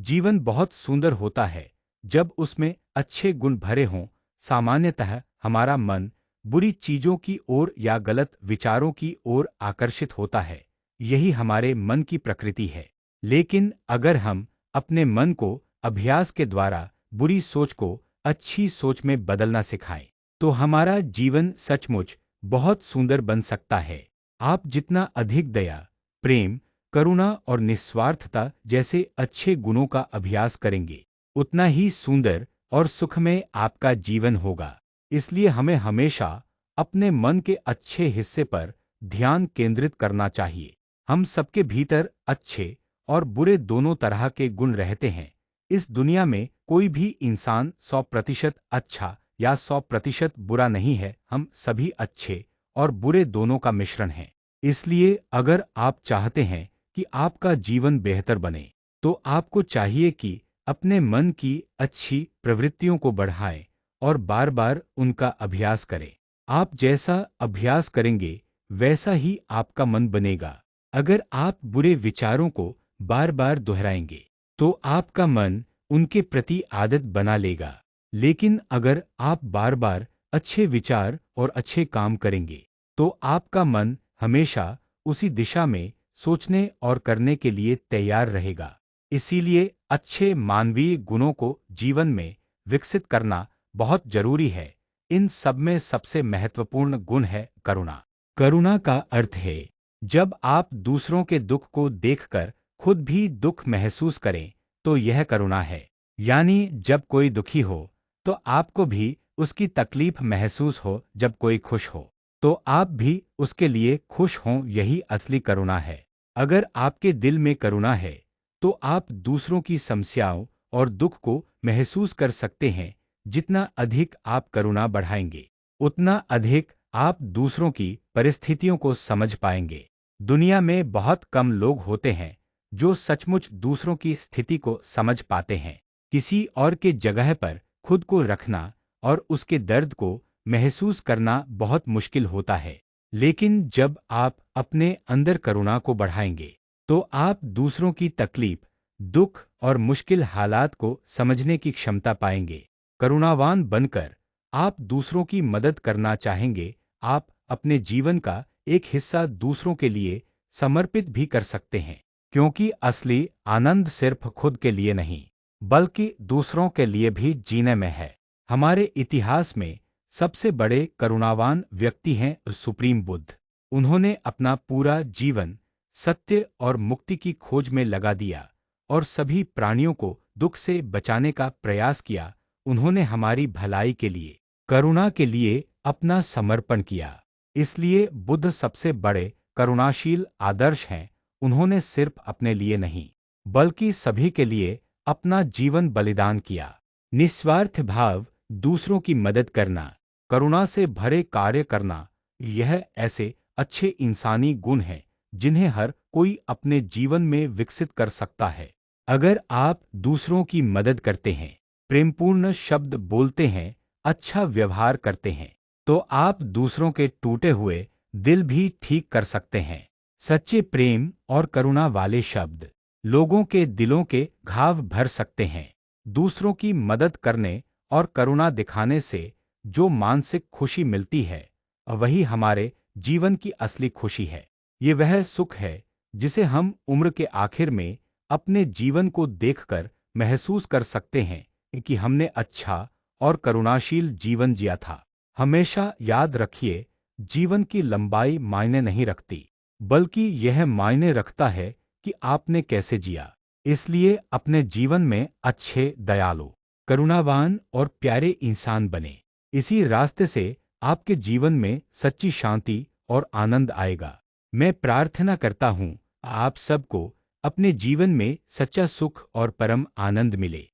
जीवन बहुत सुंदर होता है जब उसमें अच्छे गुण भरे हों। सामान्यतः हमारा मन बुरी चीजों की ओर या गलत विचारों की ओर आकर्षित होता है। यही हमारे मन की प्रकृति है। लेकिन अगर हम अपने मन को अभ्यास के द्वारा बुरी सोच को अच्छी सोच में बदलना सिखाएं, तो हमारा जीवन सचमुच बहुत सुंदर बन सकता है। आप जितना अधिक दया, प्रेम, करुणा और निस्वार्थता जैसे अच्छे गुणों का अभ्यास करेंगे, उतना ही सुंदर और सुखमय आपका जीवन होगा। इसलिए हमें हमेशा अपने मन के अच्छे हिस्से पर ध्यान केंद्रित करना चाहिए। हम सबके भीतर अच्छे और बुरे दोनों तरह के गुण रहते हैं। इस दुनिया में कोई भी इंसान 100% अच्छा या 100% बुरा नहीं है। हम सभी अच्छे और बुरे दोनों का मिश्रण हैं। इसलिए अगर आप चाहते हैं कि आपका जीवन बेहतर बने, तो आपको चाहिए कि अपने मन की अच्छी प्रवृत्तियों को बढ़ाएं और बार बार उनका अभ्यास करें। आप जैसा अभ्यास करेंगे वैसा ही आपका मन बनेगा। अगर आप बुरे विचारों को बार बार दोहराएंगे, तो आपका मन उनके प्रति आदत बना लेगा। लेकिन अगर आप बार बार अच्छे विचार और अच्छे काम करेंगे, तो आपका मन हमेशा उसी दिशा में सोचने और करने के लिए तैयार रहेगा। इसीलिए अच्छे मानवीय गुणों को जीवन में विकसित करना बहुत जरूरी है। इन सब में सबसे महत्वपूर्ण गुण है करुणा। करुणा का अर्थ है जब आप दूसरों के दुख को देखकर खुद भी दुख महसूस करें, तो यह करुणा है। यानी जब कोई दुखी हो, तो आपको भी उसकी तकलीफ महसूस हो। जब कोई खुश हो, तो आप भी उसके लिए खुश हों। यही असली करुणा है। अगर आपके दिल में करुणा है, तो आप दूसरों की समस्याओं और दुख को महसूस कर सकते हैं। जितना अधिक आप करुणा बढ़ाएंगे, उतना अधिक आप दूसरों की परिस्थितियों को समझ पाएंगे। दुनिया में बहुत कम लोग होते हैं जो सचमुच दूसरों की स्थिति को समझ पाते हैं। किसी और के जगह पर खुद को रखना और उसके दर्द को महसूस करना बहुत मुश्किल होता है। लेकिन जब आप अपने अंदर करुणा को बढ़ाएंगे, तो आप दूसरों की तकलीफ, दुख और मुश्किल हालात को समझने की क्षमता पाएंगे। करुणावान बनकर आप दूसरों की मदद करना चाहेंगे। आप अपने जीवन का एक हिस्सा दूसरों के लिए समर्पित भी कर सकते हैं, क्योंकि असली आनंद सिर्फ खुद के लिए नहीं, बल्कि दूसरों के लिए भी जीने में है। हमारे इतिहास में सबसे बड़े करुणावान व्यक्ति हैं सुप्रीम बुद्ध। उन्होंने अपना पूरा जीवन सत्य और मुक्ति की खोज में लगा दिया और सभी प्राणियों को दुख से बचाने का प्रयास किया। उन्होंने हमारी भलाई के लिए, करुणा के लिए अपना समर्पण किया। इसलिए बुद्ध सबसे बड़े करुणाशील आदर्श हैं। उन्होंने सिर्फ अपने लिए नहीं, बल्कि सभी के लिए अपना जीवन बलिदान किया। निस्वार्थ भाव, दूसरों की मदद करना, करुणा से भरे कार्य करना, यह ऐसे अच्छे इंसानी गुण हैं जिन्हें हर कोई अपने जीवन में विकसित कर सकता है। अगर आप दूसरों की मदद करते हैं, प्रेमपूर्ण शब्द बोलते हैं, अच्छा व्यवहार करते हैं, तो आप दूसरों के टूटे हुए दिल भी ठीक कर सकते हैं। सच्चे प्रेम और करुणा वाले शब्द लोगों के दिलों के घाव भर सकते हैं। दूसरों की मदद करने और करुणा दिखाने से जो मानसिक खुशी मिलती है, वही हमारे जीवन की असली खुशी है। ये वह सुख है जिसे हम उम्र के आखिर में अपने जीवन को देखकर महसूस कर सकते हैं कि हमने अच्छा और करुणाशील जीवन जिया था। हमेशा याद रखिए, जीवन की लंबाई मायने नहीं रखती, बल्कि यह मायने रखता है कि आपने कैसे जिया। इसलिए अपने जीवन में अच्छे, दयालु, करुणावान और प्यारे इंसान बने। इसी रास्ते से आपके जीवन में सच्ची शांति और आनंद आएगा। मैं प्रार्थना करता हूँ आप सबको अपने जीवन में सच्चा सुख और परम आनंद मिले।